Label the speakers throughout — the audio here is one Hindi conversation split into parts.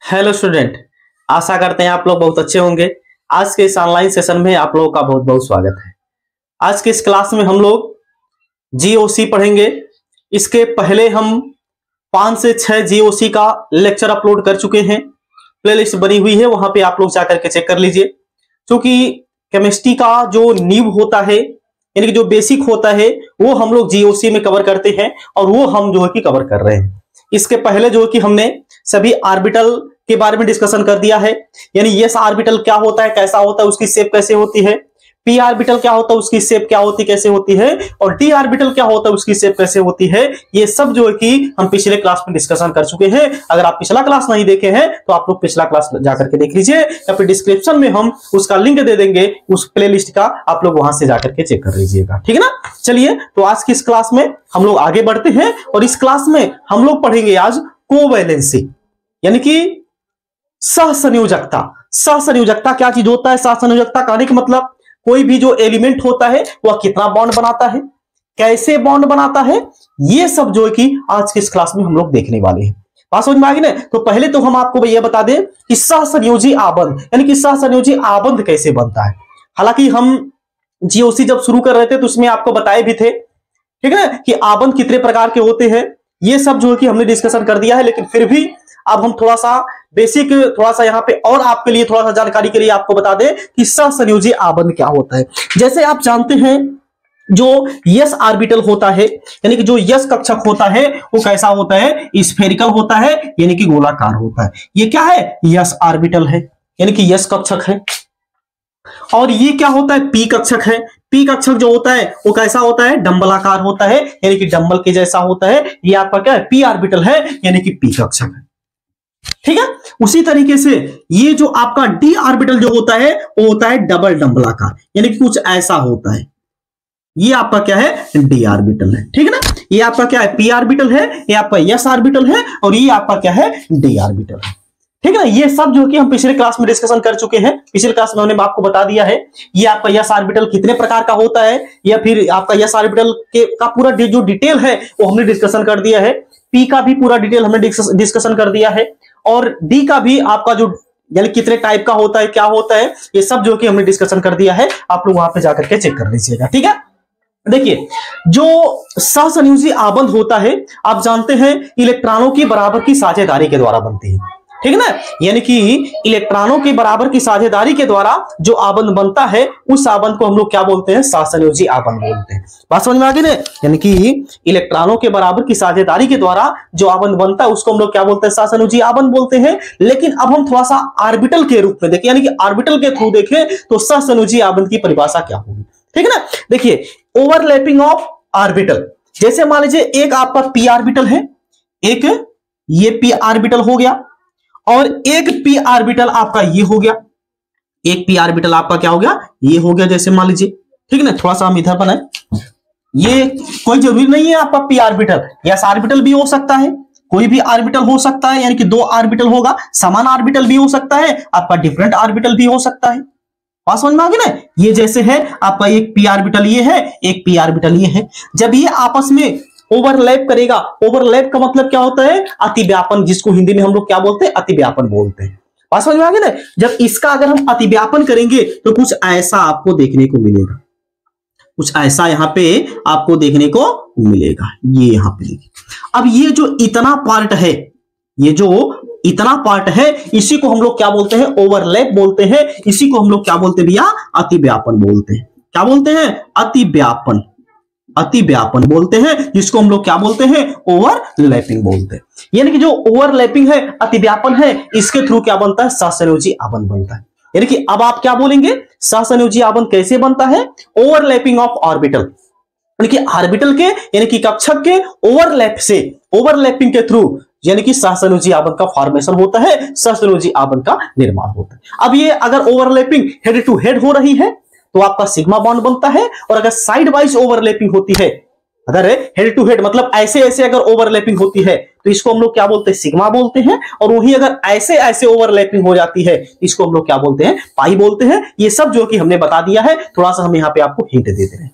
Speaker 1: हेलो स्टूडेंट, आशा करते हैं आप लोग बहुत अच्छे होंगे। आज के इस ऑनलाइन सेशन में आप लोगों का बहुत बहुत स्वागत है। आज के इस क्लास में हम लोग जीओसी पढ़ेंगे। इसके पहले हम 5 से 6 जीओसी का लेक्चर अपलोड कर चुके हैं। प्लेलिस्ट बनी हुई है, वहां पे आप लोग जाकर के चेक कर लीजिए। क्योंकि केमिस्ट्री का जो नींव होता है, यानी कि जो बेसिक होता है, वो हम लोग जीओसी में कवर करते हैं और वो हम जो है कि कवर कर रहे हैं। इसके पहले जो है कि हमने सभी ऑर्बिटल के बारे में डिस्कशन कर दिया है, यानी यस ऑर्बिटल क्या होता है, कैसा होता है, उसकी शेप कैसे होती है, पी ऑर्बिटल क्या होता है, उसकी शेप क्या होती कैसे होती है, और डी ऑर्बिटल क्या होता है, उसकी शेप कैसे होती है। ये सब जो है कि हम पिछले क्लास में डिस्कशन कर चुके हैं। अगर आप पिछला क्लास नहीं देखे हैं तो आप लोग पिछला क्लास जाकर के देख लीजिए, या फिर डिस्क्रिप्शन में हम उसका लिंक दे देंगे, उस प्लेलिस्ट का आप लोग वहां से जाकर के चेक कर लीजिएगा। ठीक है ना। चलिए, तो आज की इस क्लास में हम लोग आगे बढ़ते हैं और इस क्लास में हम लोग पढ़ेंगे आज कोवैलेंसी, यानी कि सहसंयोजकता। सहसंयोजकता क्या चीज होता है? सहसंयोजकता कहने का मतलब कोई भी जो एलिमेंट होता है वह कितना बॉन्ड बनाता है, कैसे बॉन्ड बनाता है, ये सब जो है कि आज के इस क्लास में हम लोग देखने वाले हैं। बात समझ में आ गई ना। तो पहले तो हम आपको यह बता दें कि सहसंयोजी आबंध, यानी कि सहसंयोजी आबंध कैसे बनता है। हालांकि हम जीओसी जब शुरू कर रहे थे तो उसमें आपको बताए भी थे, ठीक है ना, कि आबंध कितने प्रकार के होते हैं। ये सब जो है कि हमने डिस्कशन कर दिया है, लेकिन फिर भी अब हम थोड़ा सा बेसिक, थोड़ा सा यहाँ पे और आपके लिए थोड़ा सा जानकारी के लिए आपको बता दें कि सहसंयोजी आबंध क्या होता है। जैसे आप जानते हैं, जो यस ऑर्बिटल होता है, यानी कि जो यस कक्षक होता है, वो कैसा होता है? स्फेरिकल होता है, यानी कि गोलाकार होता है। ये क्या है? यस ऑर्बिटल है, यानी कि यस कक्षक है। और ये क्या होता है? पी कक्षक है। पी कक्षक जो होता है वो कैसा होता है? डंबलाकार होता है, यानी कि डंबल के जैसा होता है। ये आपका क्या है? पी ऑर्बिटल है, यानी कि पी कक्षक है। ठीक है। उसी तरीके से ये जो आपका डी ऑर्बिटल जो होता है वो होता है डबल डंबलाकार, यानी कि कुछ ऐसा होता है। ये आपका क्या है? डी ऑर्बिटल है। ठीक है ना। ये आपका क्या है? पी ऑर्बिटल है, ये आपका एस ऑर्बिटल है, और ये आपका क्या है? डी ऑर्बिटल है। ठीक है ना। ये सब जो कि हम पिछले क्लास में डिस्कशन कर चुके हैं। पिछले क्लास में हमने आपको बता दिया है ये आपका यस ऑर्बिटल कितने प्रकार का होता है, या फिर आपका यस ऑर्बिटल के का पूरा जो डिटेल है वो हमने डिस्कशन कर दिया है। पी का भी पूरा डिटेल हमने डिस्कशन कर दिया है, और डी का भी आपका जो, यानी कितने टाइप का होता है, क्या होता है, ये सब जो कि हमने डिस्कशन कर दिया है। आप लोग वहां पे जाकर के चेक कर लीजिएगा। ठीक है। देखिए, जो सहसंयोजी आबंध होता है, आप जानते हैं इलेक्ट्रॉनों की बराबर की साझेदारी के द्वारा बनती है। ठीक है ना। यानी कि इलेक्ट्रॉनों की बराबर की साझेदारी के द्वारा जो आबंध बनता है, उस आबंध को हम लोग क्या बोलते हैं? सहसंयोजी आबंध बोलते हैं। बात समझ में आ गई ना। यानी कि इलेक्ट्रॉनों के बराबर की साझेदारी के द्वारा जो आबंध बनता है उसको हम लोग क्या बोलते हैं? सहसंयोजी आबंध बोलते हैं। लेकिन अब हम थोड़ा सा ऑर्बिटल के रूप में देखें, यानी कि ऑर्बिटल के थ्रू देखें तो सहसंयोजी आबंध की परिभाषा क्या होगी। ठीक है ना। देखिए, ओवरलैपिंग ऑफ ऑर्बिटल, जैसे मान लीजिए एक आपका पी ऑर्बिटल है, एक ये पी ऑर्बिटल हो गया, और एक पी ऑर्बिटल आपका ये हो गया, एक पी ऑर्बिटल आपका क्या हो गया? ये हो गया, जैसे मान लीजिए। ठीक है ना। थोड़ा सा हम इधर बनाए, ये कोई जरूरी नहीं है आपका पी ऑर्बिटल, यस ऑर्बिटल भी हो सकता है, कोई भी ऑर्बिटल हो सकता है, यानी कि 2 ऑर्बिटल होगा, समान ऑर्बिटल भी हो सकता है, आपका डिफरेंट ऑर्बिटल भी हो सकता है। बात समझ में आ गई ना। ये जैसे है आपका एक पी ऑर्बिटल ये है, एक पी ऑर्बिटल ये है। जब ये आपस में ओवरलैप करेगा, ओवरलैप का मतलब क्या होता है? अतिव्यापन, जिसको हिंदी में हम लोग क्या बोलते हैं? अतिव्यापन बोलते हैं। बात समझ में आ गई ना। जब इसका अगर हम अतिव्यापन करेंगे तो कुछ ऐसा आपको देखने को मिलेगा, कुछ ऐसा यहां पे आपको देखने को मिलेगा। ये यहां पे अब ये जो इतना पार्ट है, ये जो इतना पार्ट है, इसी को हम लोग क्या बोलते हैं? ओवरलैप बोलते हैं। इसी को हम लोग क्या बोलते हैं भैया? अतिव्यापन बोलते हैं। क्या बोलते हैं? अतिव्यापन, अतिव्यापन बोलते हैं, जिसको हम लोग क्या बोलते हैं? ओवरलैपिंग बोलते हैं। यानी कि जो ओवरलैपिंग है, अतिव्यापन है, इसके थ्रू क्या बनता है? सहसंयोजी आबंध बनता है। यानी कि अब आप क्या बोलेंगे? सहसंयोजी आबंध कैसे बनता है? ओवरलैपिंग ऑफ ऑर्बिटल, यानी कि ऑर्बिटल के, यानी कि कक्षक के ओवरलैप से, ओवरलैपिंग के थ्रू यानी कि सहसंयोजी आबंध का फॉर्मेशन होता है, सहसंयोजी आबंध का निर्माण होता है। अब ये अगर ओवरलैपिंग हेड टू हेड हो रही है तो आपका सिग्मा बॉन्ड बनता है, और अगर साइड वाइज ओवरलैपिंग होती है, अगर हेड टू हेड मतलब ऐसे ऐसे अगर ओवरलैपिंग होती है तो इसको हम लोग क्या बोलते हैं? सिग्मा बोलते हैं। और वही अगर ऐसे ऐसे ओवरलैपिंग हो जाती है इसको हम लोग क्या बोलते हैं? पाई बोलते हैं। ये सब जो कि हमने बता दिया है, थोड़ा सा हम यहाँ पे आपको हिंट देते हैं।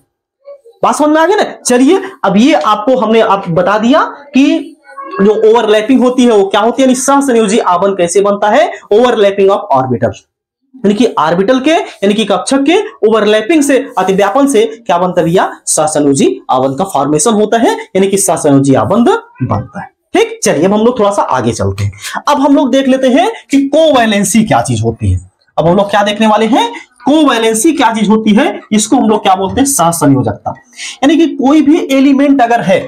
Speaker 1: बात समझ में आ गई ना। चलिए, अब ये आपको हमने आप बता दिया कि जो ओवरलैपिंग होती है वो क्या होती है, यानी सहसंयोजी आवरण कैसे बनता है, ओवरलैपिंग ऑफ ऑर्बिटल, यानी कि ऑर्बिटल के यानी कि कक्षक के ओवरलैपिंग से, अतिव्यापन से क्या बनता है भैया, सहसंयोजी आवरण का फॉर्मेशन होता है, यानी कि सहसंयोजी आवरण बनता है। ठीक, चलिए अब हम लोग थोड़ा सा आगे चलते हैं। अब हम लोग देख लेते हैं कि कोवैलेंसी क्या चीज होती है। अब हम लोग क्या देखने वाले हैं, कोवैलेंसी क्या चीज होती है, इसको हम लोग क्या बोलते हैं, सहसंयोजकता। यानी कि कोई भी एलिमेंट अगर है,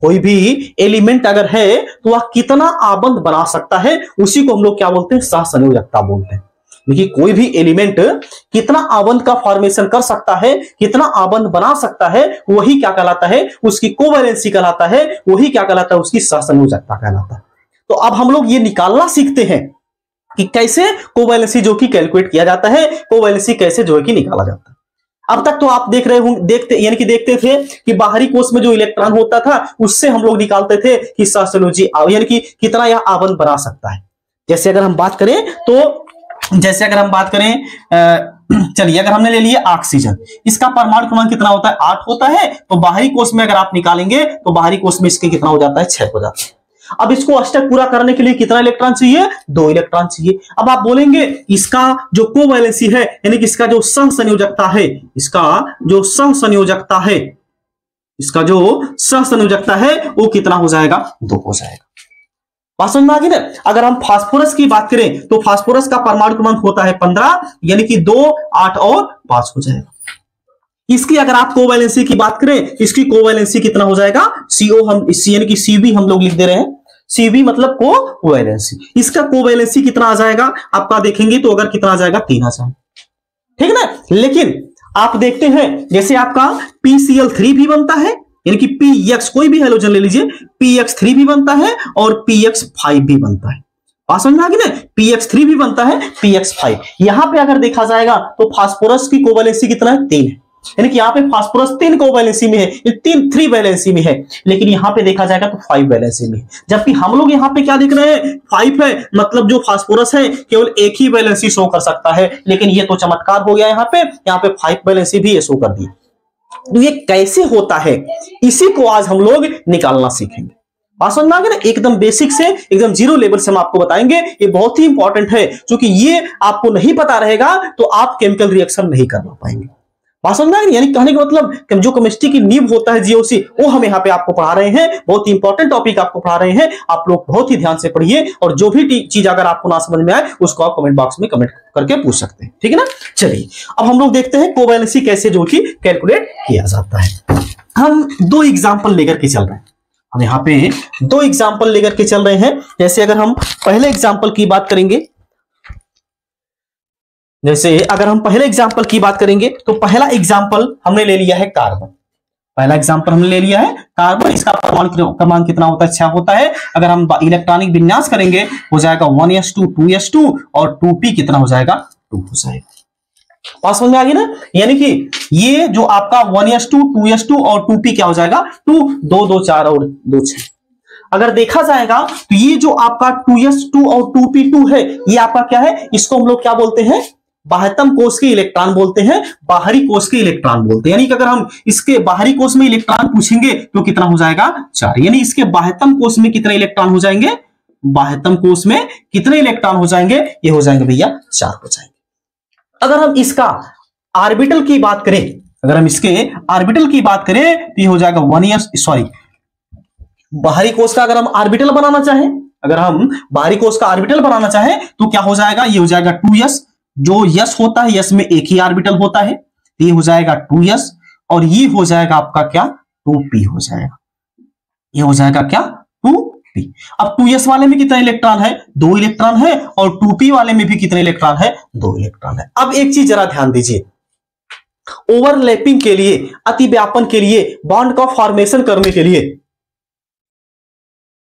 Speaker 1: कोई भी एलिमेंट अगर है तो वह कितना आबंध बना सकता है, उसी को हम लोग क्या बोलते हैं, सहसंयोजकता बोलते हैं। देखिए कोई भी एलिमेंट कितना आबंध का फॉर्मेशन कर सकता है, कितना आबंध बना सकता है, वही क्या कहलाता है, उसकी कोवैलेंसी कहलाता है, वही क्या कहलाता है, उसकी सहसंयोजकता कहलाता है। तो अब हम लोग ये निकालना सीखते हैं कि कैसे कोवैलेंसी जो कि कैलकुलेट किया जाता है, कोवैलेंसी कैसे जो है कि निकाला जाता है। अब तक तो आप देख रहे होंगे, देखते थे कि बाहरी कोश में जो इलेक्ट्रॉन होता था उससे हम लोग निकालते थे कि सहसंयोजी यानी कि कितना यह आबंध बना सकता है। जैसे अगर हम बात करें चलिए अगर हमने ले लिया ऑक्सीजन, इसका परमाणु क्रमांक कितना होता है, 8 होता है। तो बाहरी कोश में अगर आप निकालेंगे तो बाहरी कोश में इसके कितना हो जाता है, 6 हो जाता है। अब इसको अष्टक पूरा करने के लिए कितना इलेक्ट्रॉन चाहिए, 2 इलेक्ट्रॉन चाहिए। अब आप बोलेंगे इसका जो कोवैलेंसी है, यानी कि इसका जो सहसंयोजकता है, वो कितना हो जाएगा, 2 हो जाएगा। बात समझ में आ गई ना। अगर हम फास्फोरस की बात करें तो फास्फोरस का परमाणु क्रमांक होता है 15, यानी कि 2, 8 और 5 हो जाएगा। इसकी अगर आप कोवैलेंसी की बात करें, इसकी कोवैलेंसी कितना हो जाएगा, CO हम यानी कि CV हम लोग लिख दे रहे हैं, CV मतलब कोवैलेंसी। इसका कोवैलेंसी कितना आ जाएगा, आपका देखेंगे तो अगर कितना आ जाएगा, 3 आ जाएगा, ठीक है ना। लेकिन आप देखते हैं जैसे आपका PCl3 भी बनता है, यानी कि PX कोई भी हैलोजन ले लीजिए, PX3 भी बनता है और PX5 भी बनता है। बात समझ में आ गई ना, PX3 भी बनता है, PX5। यहां पे अगर देखा जाएगा तो फास्फोरस की कोवैलेंसी कितना है, 3 है, यानी कि यहाँ पे फास्फोरस 3 कोवैलेंसी में है, 3 वैलेंसी में है। लेकिन यहाँ पे देखा जाएगा तो 5 वैलेंसी में है, जबकि हम लोग यहाँ पे क्या देख रहे हैं, 5 है, मतलब जो फास्फोरस है केवल एक ही वैलेंसी शो कर सकता है। लेकिन ये तो चमत्कार हो गया, यहाँ पे 5 वैलेंसी भी ये शो कर दी। तो ये कैसे होता है, इसी को आज हम लोग निकालना सीखेंगे। बात समझ में आ गई ना, एकदम बेसिक से, एकदम जीरो लेवल से हम आपको बताएंगे। ये बहुत ही इंपॉर्टेंट है, क्योंकि ये आपको नहीं पता रहेगा तो आप केमिकल रिएक्शन नहीं कर पाएंगे। बात समझ में आ गई, यानी कहने का मतलब जो केमिस्ट्री की नींव होता है GOC, वो हम यहाँ पे आपको पढ़ा रहे हैं। बहुत ही इंपॉर्टेंट टॉपिक आपको पढ़ा रहे हैं, आप लोग बहुत ही ध्यान से पढ़िए। और जो भी चीज अगर आपको ना समझ में आए उसको आप कमेंट बॉक्स में कमेंट करके पूछ सकते हैं, ठीक है ना। चलिए अब हम लोग देखते हैं कोवैलेंसी कैसे जो कि कैलकुलेट किया जाता है। हम 2 एग्जाम्पल लेकर के चल रहे हैं, हम यहाँ पे 2 एग्जाम्पल लेकर के चल रहे हैं। जैसे अगर हम पहले एग्जाम्पल की बात करेंगे, तो पहला एग्जाम्पल हमने ले लिया है कार्बन। इसका परमाणु क्रमांक कितना होता है, 6 होता है। अगर हम इलेक्ट्रॉनिक विन्यास करेंगे हो जाएगा 1s2 2s2 और 2p कितना हो जाएगा, 2 हो जाएगा। पास समझ में आ गई ना, यानी कि ये जो आपका 1s2 2s2 और 2p क्या हो जाएगा, 2 2 2 4 और 2 6। अगर देखा जाएगा तो ये जो आपका 2s2 और 2p2 है, ये आपका क्या है, इसको हम लोग क्या बोलते हैं, बाह्यतम कोश के इलेक्ट्रॉन बोलते हैं, बाहरी कोश के इलेक्ट्रॉन बोलते हैं। यानी कि अगर हम इसके बाहरी कोश में इलेक्ट्रॉन पूछेंगे तो कितना हो जाएगा, 4। यानी इसके बाह्यतम कोश में कितने इलेक्ट्रॉन हो जाएंगे, बाह्यतम कोश में कितने इलेक्ट्रॉन हो जाएंगे, ये हो जाएंगे भैया 4 हो जाएंगे। अगर हम इसका ऑर्बिटल की बात करें, तो ये हो जाएगा 1s, बाहरी कोश का अगर हम ऑर्बिटल बनाना चाहें, तो क्या हो जाएगा, ये हो जाएगा 2s। जो यस होता है, यस में एक ही ऑर्बिटल होता है, ये हो जाएगा 2s और ये हो जाएगा आपका क्या, 2p हो जाएगा। ये हो जाएगा क्या, 2p। अब 2s वाले में कितना इलेक्ट्रॉन है, 2 इलेक्ट्रॉन है, और 2p वाले में भी कितने इलेक्ट्रॉन है, 2 इलेक्ट्रॉन है। अब एक चीज जरा ध्यान दीजिए, ओवरलैपिंग के लिए, अतिव्यापन के लिए, बॉन्ड का फॉर्मेशन करने के लिए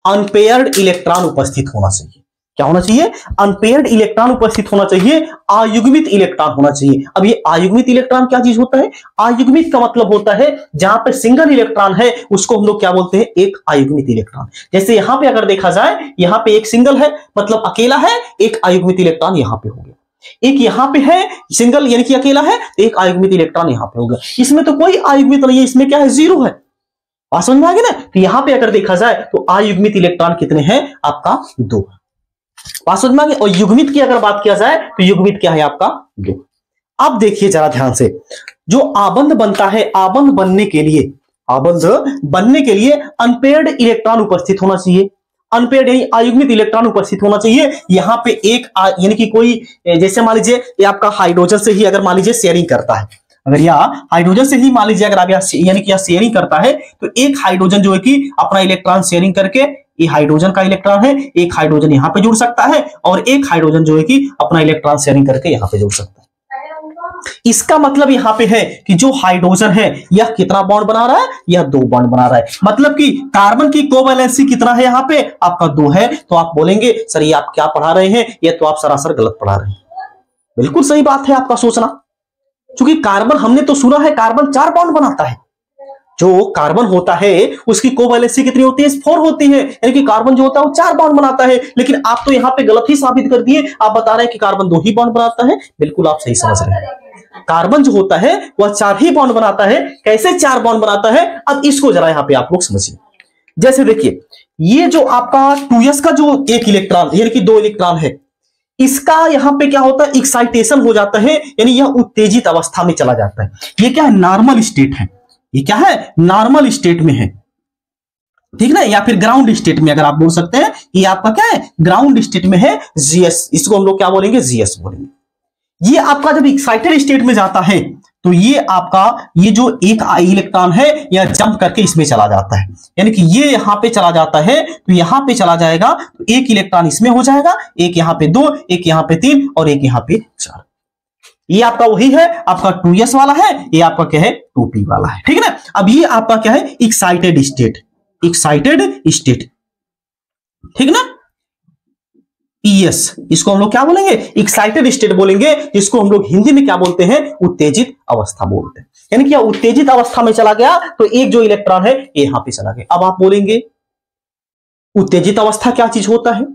Speaker 1: अनपेयर्ड इलेक्ट्रॉन उपस्थित होना चाहिए। क्या होना चाहिए, अनपेयर्ड इलेक्ट्रॉन उपस्थित होना चाहिए, अयुग्मित इलेक्ट्रॉन होना चाहिए। अब ये अयुग्मित इलेक्ट्रॉन क्या चीज होता है, अयुग्मित का मतलब होता है जहां पे सिंगल इलेक्ट्रॉन है उसको हम लोग क्या बोलते हैं, एक अयुग्मित इलेक्ट्रॉन। जैसे यहां पे अगर देखा जाए, यहां पे एक सिंगल है मतलब अकेला है, एक अयुग्मित इलेक्ट्रॉन यहां पे हो गया। एक यहां पे है सिंगल यानी कि अकेला है, एक अयुग्मित इलेक्ट्रॉन यहां पे होगा। इसमें तो कोई अयुग्मित नहीं है, इसमें क्या है, 0 है। बात समझ में आ गई ना। तो यहां पे अगर देखा जाए तो अयुग्मित इलेक्ट्रॉन कितने हैं आपका 2। बात समझ में आ गई। और युग्मित की अगर बात किया जाए तो युग्मित क्या है आपका 2। अब देखिए जरा ध्यान से, जो आबंध बनता है, आबंध बनने के लिए अनपेयर्ड इलेक्ट्रॉन उपस्थित होना चाहिए। अनपेयर्ड यानी अयुग्मित इलेक्ट्रॉन उपस्थित होना चाहिए। यहां पे एक यानी कि कोई, जैसे मान लीजिए ये आपका हाइड्रोजन से ही अगर मान लीजिए शेयरिंग करता है, अगर यह हाइड्रोजन से ही मान लीजिए अगर आप यानी कि शेयरिंग करता है, तो एक हाइड्रोजन जो है कि अपना इलेक्ट्रॉन शेयरिंग करके, ये हाइड्रोजन का इलेक्ट्रॉन है, एक हाइड्रोजन यहां पे जुड़ सकता है और एक हाइड्रोजन जो है कि अपना इलेक्ट्रॉन शेयरिंग करके यहां पे जुड़ सकता है। इसका मतलब यहां पे है कि जो हाइड्रोजन है यह कितना बॉन्ड बना रहा है, यह 2 बॉन्ड बना रहा है। मतलब कि कार्बन की कोवैलेंसी कितना है यहां पे आपका 2 है। तो आप बोलेंगे सर ये आप क्या पढ़ा रहे हैं, ये तो आप सरासर गलत पढ़ा रहे हैं। बिल्कुल सही बात है आपका सोचना, क्योंकि कार्बन हमने तो सुना है कार्बन 4 बॉन्ड बनाता है। जो कार्बन होता है उसकी कोवैलेंसी कितनी होती है, 4 होती है, यानी कि कार्बन जो होता है वो 4 बॉन्ड बनाता है। लेकिन आप तो यहां पे गलत ही साबित कर दिए, आप बता रहे हैं कि कार्बन 2 ही बॉन्ड बनाता है। बिल्कुल आप सही समझ रहे हैं, कार्बन जो होता है वह 4 ही बॉन्ड बनाता है। कैसे 4 बॉन्ड बनाता है, अब इसको जरा यहां पे आप लोग समझिए। जैसे देखिए ये जो आपका 2s का जो एक इलेक्ट्रॉन यानी कि 2 इलेक्ट्रॉन है, इसका यहां पे क्या होता है, एक्साइटेशन हो जाता है, यानी यह उत्तेजित अवस्था में चला जाता है। ये क्या है, नॉर्मल स्टेट है। ये क्या है, नॉर्मल स्टेट में है, ठीक ना, या फिर ग्राउंड स्टेट में अगर आप बोल सकते हैं। ये आपका क्या है, ग्राउंड स्टेट में है, जीएस। इसको हम लोग क्या बोलेंगे, जीएस बोलेंगे। ये आपका जब एक्साइटेड स्टेट में जाता है तो ये आपका ये जो एक इलेक्ट्रॉन है यह जंप करके इसमें चला जाता है, यानी कि ये यहां पे चला जाता है, तो यहां पे चला जाएगा तो एक इलेक्ट्रॉन इसमें हो जाएगा, एक यहां पे 2, एक यहां पे 3 और एक यहां पे 4। ये आपका वही है, आपका 2s वाला है, ये आपका क्या है 2p वाला है, ठीक है ना। अब ये आपका क्या है, एक्साइटेड स्टेट, ठीक ना। ES इसको हम लोग क्या बोलेंगे, एक्साइटेड स्टेट बोलेंगे, जिसको हम लोग हिंदी में क्या बोलते हैं, उत्तेजित अवस्था बोलते हैं। यानी कि उत्तेजित अवस्था में चला गया तो एक जो इलेक्ट्रॉन है ये यहां पे चला गया। अब आप बोलेंगे उत्तेजित अवस्था क्या चीज होता है,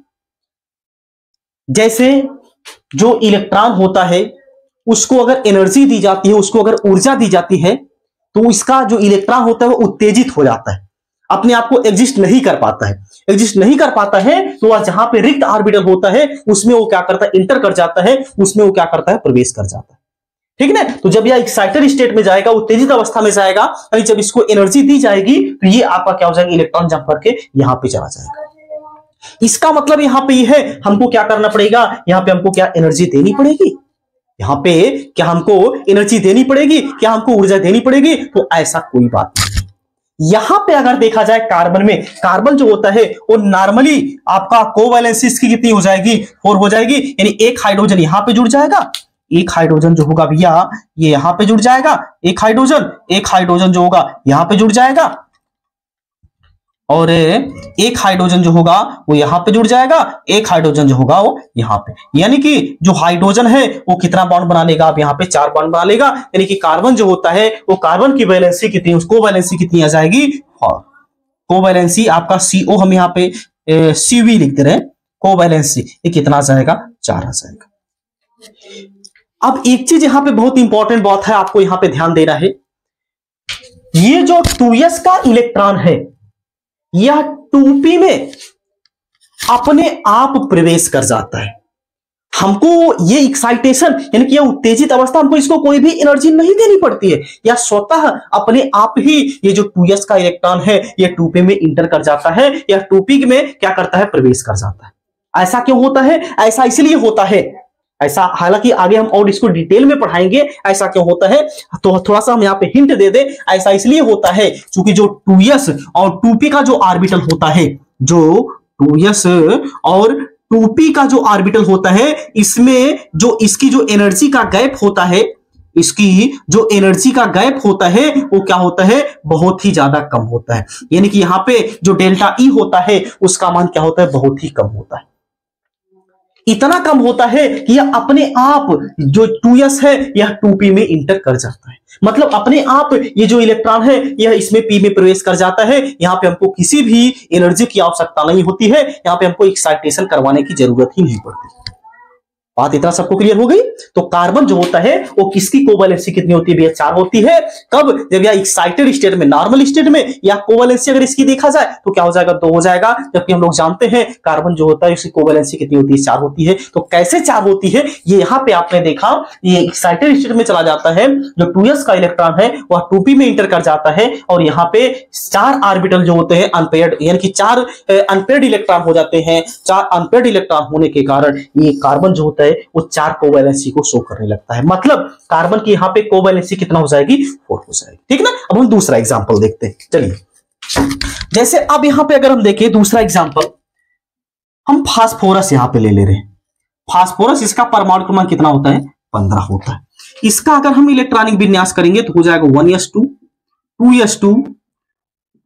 Speaker 1: जैसे जो इलेक्ट्रॉन होता है उसको अगर एनर्जी दी जाती है, उसको अगर ऊर्जा दी जाती है, तो इसका जो इलेक्ट्रॉन होता है वो उत्तेजित हो जाता है, अपने आप को एग्जिस्ट नहीं कर पाता है। एग्जिस्ट नहीं कर पाता है तो वह जहां पे रिक्त ऑर्बिटल होता है उसमें वो क्या करता है, इंटर कर जाता है, उसमें वो क्या करता है, प्रवेश कर जाता है, ठीक है ना। तो जब यह एक्साइटेड स्टेट में जाएगा, उत्तेजित अवस्था में जाएगा, यानी जब इसको एनर्जी दी जाएगी तो ये आपका क्या हो जाएगा, इलेक्ट्रॉन जंप करके यहां पे चला जाएगा। इसका मतलब यहां पे ये है, हमको क्या करना पड़ेगा, यहां पे हमको क्या एनर्जी देनी पड़ेगी, यहां पे क्या हमको एनर्जी देनी पड़ेगी, क्या हमको ऊर्जा देनी पड़ेगी, तो ऐसा कोई बात नहीं। यहां पे अगर देखा जाए कार्बन में, कार्बन जो होता है वो नॉर्मली आपका कोवैलेंसी इसकी कितनी हो जाएगी, 4 हो जाएगी, यानी एक हाइड्रोजन यहां पे जुड़ जाएगा, एक हाइड्रोजन जो होगा भैया ये यहां पे जुड़ जाएगा, एक हाइड्रोजन जो होगा यहां पे जुड़ जाएगा, और एक हाइड्रोजन जो होगा वो यहां पे जुड़ जाएगा, एक हाइड्रोजन जो होगा वो यहां पे, यानी कि जो हाइड्रोजन है वो कितना बॉन्ड बना लेगा, आप यहां पे 4 बॉन्ड बना लेगा। यानी कि कार्बन जो होता है वो कार्बन की वैलेंसी कितनी, उसको वैलेंसी कितनी आ जाएगी, कोवैलेंसी आपका CO हम यहां पे CV लिख दे रहे हैं, कोवैलेंसी ये कितना आ जाएगा, 4 आ जाएगा। अब एक चीज यहां पे बहुत इंपॉर्टेंट बात है, आपको यहां पे ध्यान देना है, ये जो 2s का इलेक्ट्रॉन है यह 2p में अपने आप प्रवेश कर जाता है। हमको ये एक्साइटेशन यानी कि यह उत्तेजित अवस्था, हमको इसको कोई भी एनर्जी नहीं देनी पड़ती है, या स्वतः अपने आप ही ये जो 2s का इलेक्ट्रॉन है यह 2p में इंटर कर जाता है, या 2p में क्या करता है, प्रवेश कर जाता है। ऐसा क्यों होता है, ऐसा इसलिए होता है, ऐसा हालांकि आगे हम और इसको डिटेल में पढ़ाएंगे ऐसा क्यों होता है, तो थोड़ा सा हम यहाँ पे हिंट दे दे। ऐसा इसलिए होता है क्योंकि जो 2s और 2p का जो ऑर्बिटल होता है, जो 2s और 2p का जो ऑर्बिटल होता है, इसमें जो इसकी जो एनर्जी का गैप होता है, इसकी जो एनर्जी का गैप होता है वो क्या होता है, बहुत ही ज्यादा कम होता है। यानी कि यहाँ पे जो डेल्टा E होता है उसका मान क्या होता है, बहुत ही कम होता है। इतना कम होता है कि यह अपने आप जो 2s है यह 2p में इंटर कर जाता है, मतलब अपने आप ये जो इलेक्ट्रॉन है यह इसमें p में प्रवेश कर जाता है। यहां पे हमको किसी भी एनर्जी की आवश्यकता नहीं होती है, यहां पे हमको एक्साइटेशन करवाने की जरूरत ही नहीं पड़ती। बात इतना सबको क्लियर हो गई। तो कार्बन जो होता है वो किसकी कोवैलेंसी कितनी होती है भैया? 4 होती है। कब? जब यह एक्साइटेड स्टेट में, नॉर्मल स्टेट में, या कोवैलेंसी अगर इसकी देखा जाए तो क्या हो जाएगा? 2 हो जाएगा। जबकि हम लोग जानते हैं कार्बन जो होता है उसकी कोवैलेंसी कितनी होती है? 4 होती है। तो कैसे 4 होती है ये यहाँ पे आपने देखा, ये एक्साइटेड स्टेट में चला जाता है, जो 2s का इलेक्ट्रॉन है वह 2p में इंटर कर जाता है और यहाँ पे 4 ऑर्बिटल जो होते हैं अनपेयर्ड, यानी कि 4 अनपेयर्ड इलेक्ट्रॉन हो जाते हैं। 4 अनपेयर्ड इलेक्ट्रॉन होने के कारण ये कार्बन जो होता है वो 4 कोवैलेंसी को शो करने लगता है। मतलब कार्बन की यहां पे कोवैलेंसी कितना हो जाएगी? 4 हो जाएगी। ठीक ना। अब हम दूसरा एग्जांपल देखते हैं। चलिए, जैसे अब यहां पे अगर हम देखें दूसरा एग्जांपल, हम फास्फोरस यहां पे ले रहे हैं। फास्फोरस, इसका परमाणु क्रमांक कितना होता है? 15 होता है। इसका अगर हम इलेक्ट्रॉनिक विन्यास करेंगे तो हो जाएगा 1s2 2s2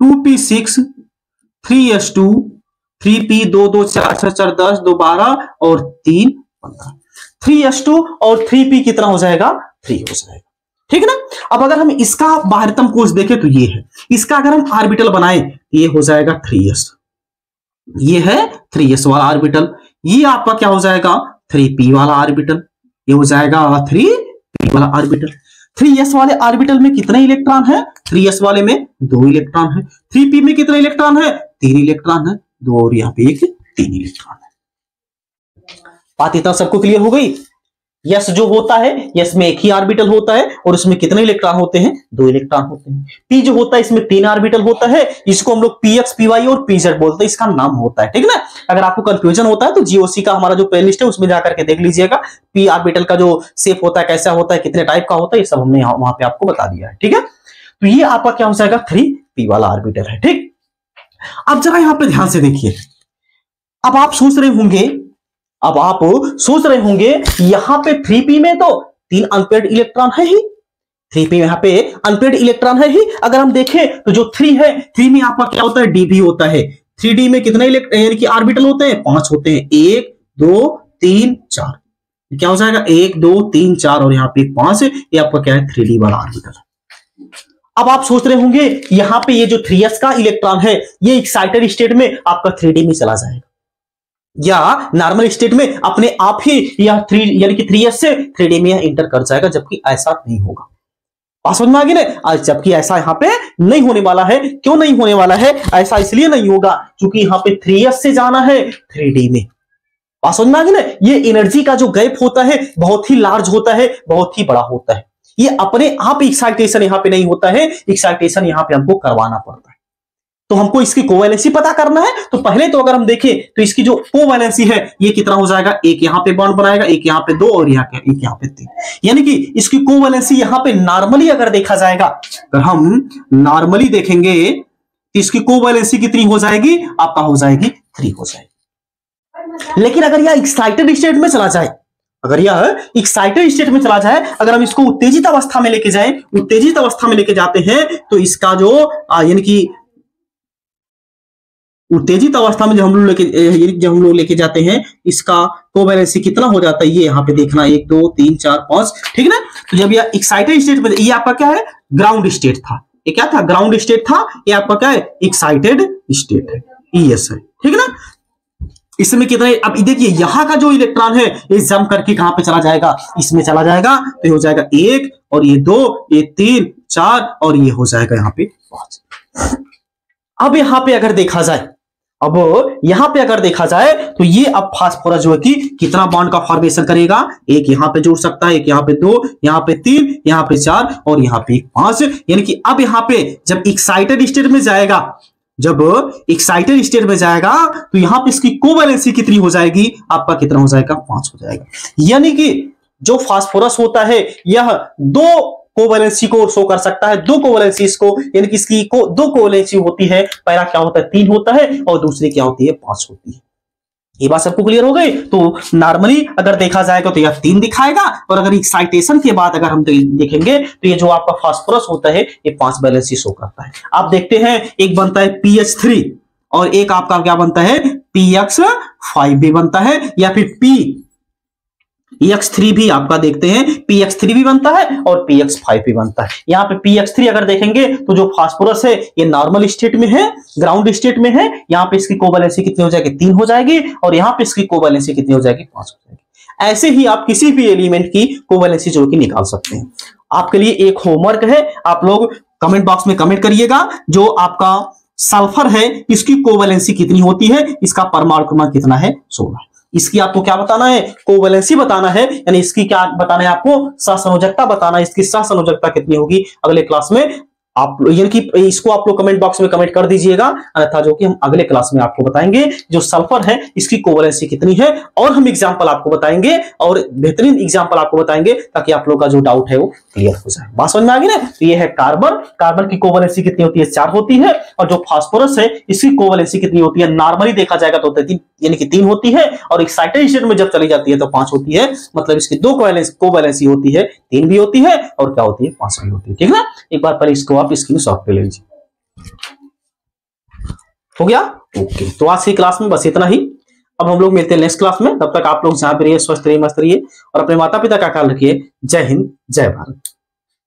Speaker 1: 2p6 3s2 3p 2 2 4 4 4 10 2 12 और 3 15। 3s2 और 3p कितना हो जाएगा? 3 हो जाएगा। ठीक है ना। अब अगर हम इसका बाहरीतम कोष देखें तो ये है। इसका अगर हम ऑर्बिटल बनाए ये हो जाएगा 3s, ये है 3s वाला ऑर्बिटल। ये आपका क्या हो जाएगा? 3p वाला ऑर्बिटल। ये हो जाएगा 3p वाला ऑर्बिटल। 3s वाले ऑर्बिटल में कितने इलेक्ट्रॉन है? 3s वाले में 2 इलेक्ट्रॉन है। 3p में कितने इलेक्ट्रॉन है? 3 इलेक्ट्रॉन है। 2 और यहाँ पे 3 इलेक्ट्रॉन है। बात इतना सबको क्लियर हो गई। यस जो होता है, यस में एक ही ऑर्बिटल होता है और उसमें कितने इलेक्ट्रॉन होते हैं? 2 इलेक्ट्रॉन होते हैं। पी जो होता है इसमें 3 ऑर्बिटल होता है। इसको हम लोग px py और pz बोलते हैं, इसका नाम होता है। ठीक है ना। अगर आपको कंफ्यूजन होता है तो जीओसी का हमारा जो प्लेलिस्ट है उसमें जाकर के देख लीजिएगा। पी ऑर्बिटल का जो शेप होता है, कैसा होता है, कितने टाइप का होता है, ये सब हमने वहां पे आपको बता दिया है। ठीक है। तो ये आपका क्या हो जाएगा? 3p वाला ऑर्बिटल है। ठीक। अब जरा यहां पे ध्यान से देखिए। अब आप सोच रहे होंगे यहां पे 3p में तो 3 अनपेयर्ड इलेक्ट्रॉन है ही। 3p में यहां पे अनपेयर्ड इलेक्ट्रॉन है ही। अगर हम देखें तो जो 3 है, 3 में आपका क्या होता है? डी होता है। 3d में कितने यानी कि ऑर्बिटल होते हैं? 5 होते हैं। 1 2 3 4। क्या हो जाएगा? 1 2 3 4 और यहाँ पे 5 है। ये आपका क्या है? 3d वाला ऑर्बिटल। अब आप सोच रहे होंगे यहां पे ये जो 3s का इलेक्ट्रॉन है ये एक्साइटेड स्टेट में आपका 3d में चला जाएगा, या नॉर्मल स्टेट में अपने आप ही यह 3 यानी कि 3s से 3d में इंटर कर जाएगा। जबकि ऐसा नहीं होगा। बात समझ में आ गई ना। जबकि ऐसा यहां पे नहीं होने वाला है। क्यों नहीं होने वाला है? ऐसा इसलिए नहीं होगा क्योंकि यहां पे 3s से जाना है 3d में। बात समझ में आ गई ना। ये एनर्जी का जो गैप होता है बहुत ही लार्ज होता है, बहुत ही बड़ा होता है। ये अपने आप एक्साइटेशन यहां पे नहीं होता है, एक्साइटेशन यहां पे हमको करवाना पड़ता है। तो हमको इसकी कोवैलेंसी पता करना है। तो पहले तो अगर हम देखें तो इसकी जो कोवैलेंसी है ये कितना हो जाएगा? एक यहां पे बॉन्ड बनाएगा, एक यहां पे 2 और एक यहां पे 3। यानी कि इसकी कोवैलेंसी यहां पे नॉर्मली अगर देखा जाएगा, अगर हम नॉर्मली देखेंगे तो इसकी कोवैलेंसी कितनी हो जाएगी? आपका हो जाएगी 3 हो जाएगी। लेकिन अगर यह एक्साइटेड स्टेट में चला जाए, अगर हम इसको उत्तेजित अवस्था में लेके जाएं, उत्तेजित अवस्था में लेके जाते हैं तो इसका जो यानी कि उत्तेजित अवस्था में जब हम लोग लेके जाते हैं इसका कोवैलेंसी कितना हो जाता है? ये यहाँ पे देखना 1 2 3 4 5। ठीक है ना। तो जब यह एक्साइटेड स्टेट में, ये आपका क्या है? ग्राउंड स्टेट था। ये क्या था? ग्राउंड स्टेट था। ये आपका क्या है? एक्साइटेड स्टेट है, ES है। ठीक है ना। इसमें कितने, अब देखिए यहां का जो इलेक्ट्रॉन है ये जंप करके कहां पे चला जाएगा? इसमें चला जाएगा। तो ये हो जाएगा 1 और ये 2 ये 3 4 और ये हो जाएगा यहाँ पे 5। अब यहाँ पे अगर देखा जाए तो ये अब फास्फोरस जो है कि कितना बॉन्ड का फॉर्मेशन करेगा? एक यहाँ पे जोड़ सकता है, एक यहाँ पे 2, यहाँ पे 3, यहाँ पे 4 और यहाँ पे 5। यानी कि अब यहाँ पे जब एक्साइटेड स्टेट में जाएगा, तो यहां पे इसकी कोवैलेंसी कितनी हो जाएगी? आपका कितना हो जाएगा? 5 हो जाएगा। यानी कि जो फास्फोरस होता है यह 2 कोवैलेंसी को शो कर सकता है। 2 कोवैलेंसी इसको, यानी कि इसकी 2 कोवैलेंसी होती है। पहला क्या होता है? 3 होता है और दूसरी क्या होती है? 5 होती है। ये बात सबको क्लियर हो गई। तो नॉर्मली अगर देखा जाएगा तो यह 3 दिखाएगा और अगर एक्साइटेशन के बाद अगर हम देखेंगे तो ये जो आपका फास्फोरस होता है ये 5 वैलेंसी शो करता है। आप देखते हैं एक बनता है pH3 और एक आपका क्या बनता है? pX5 भी बनता है, या फिर pX3 भी आपका देखते हैं, pX3 भी बनता है और pX5 भी बनता है। यहाँ पे pX3 अगर देखेंगे तो जो फास्फोरस है ये नॉर्मल स्टेट में है, ग्राउंड स्टेट में है। यहाँ पे इसकी कोवैलेंसी कितनी हो जाएगी? 3 हो जाएगी और यहाँ पे इसकी कोवैलेंसी कितनी हो जाएगी? 5 हो जाएगी। ऐसे ही आप किसी भी एलिमेंट की कोवैलेंसी जोड़ के निकाल सकते हैं। आपके लिए एक होमवर्क है, आप लोग कमेंट बॉक्स में कमेंट करिएगा, जो आपका सल्फर है इसकी कोवैलेंसी कितनी होती है, इसका परमाणु क्रमांक कितना है 16। इसकी आपको क्या बताना है, कोवैलेंसी बताना है, यानी इसकी क्या बताना है आपको, सहसंयोजकता बताना है। इसकी सहसंयोजकता कितनी होगी अगले क्लास में आप, यानी कि इसको आप लोग कमेंट बॉक्स में कमेंट कर दीजिएगा, अन्यथा जो कि हम अगले क्लास में आपको बताएंगे जो सल्फर है इसकी कोवैलेंसी कितनी है, और हम एग्जांपल आपको बताएंगे और बेहतरीन एग्जांपल आपको बताएंगे ताकि आप लोग का जो डाउट है वो क्लियर हो जाए। बात समझ में आ गई ना। तो ये है कार्बन, कार्बन की कोवैलेंसी कितनी होती है 4 होती है, और जो फास्फोरस है इसकी कोवैलेंसी कितनी होती है, नॉर्मली देखा जाएगा तो 3 यानी कि 3 होती है, और एक्साइटेड स्टेट में जब चली जाती है तो 5 होती है। मतलब इसकी 2 कोवैलेंसी होती है, 3 भी होती है और क्या होती है 5 भी होती है। ठीक है ना, एक बार पहले इसको आप स्क्रीनशॉट पे ले लीजिए। हो गया, ओके। तो आज की क्लास में बस इतना ही। अब हम लोग मिलते हैं नेक्स्ट क्लास में, तब तक आप लोग जहां पे रहिए स्वस्थ रहिए, मस्त रहिए और अपने माता पिता का ख्याल रखिए। जय हिंद, जय भारत।